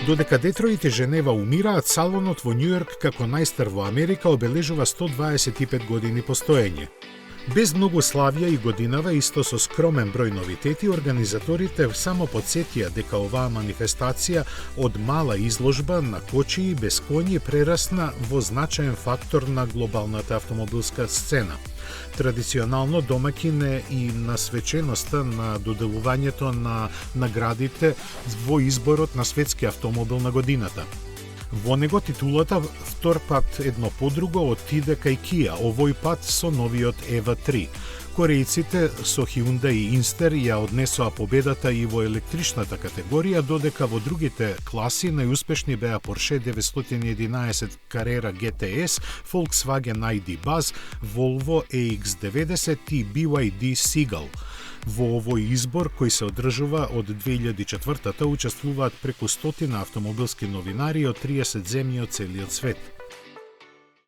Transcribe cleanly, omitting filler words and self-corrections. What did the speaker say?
Додека Детройт и Женева умираат, салонот во Њујорк како најстар во Америка обележува 125 години постоење. Без многу славија и годинава, исто со скромен број новитети, организаторите само потсетија дека оваа манифестација од мала изложба на кочии без коњи прерасна во значаен фактор на глобалната автомобилска сцена. Традиционално домаќин е и на свеченоста на доделувањето на наградите во изборот на светски автомобил на годината. Во него титулата втор пат едно по друго отиде кај Kia, овој пат со новиот EVA 3. Корејците со Hyundai и Inster ја однесоа победата и во електричната категорија, додека во другите класи најуспешни беа Porsche 911 Carrera GTS, Volkswagen ID Buzz, Volvo EX90 и BYD Seagull. Во овој избор, кој се одржува од 2004-та, учествуваат преку 100 автомобилски новинари од 30 земји од целиот свет.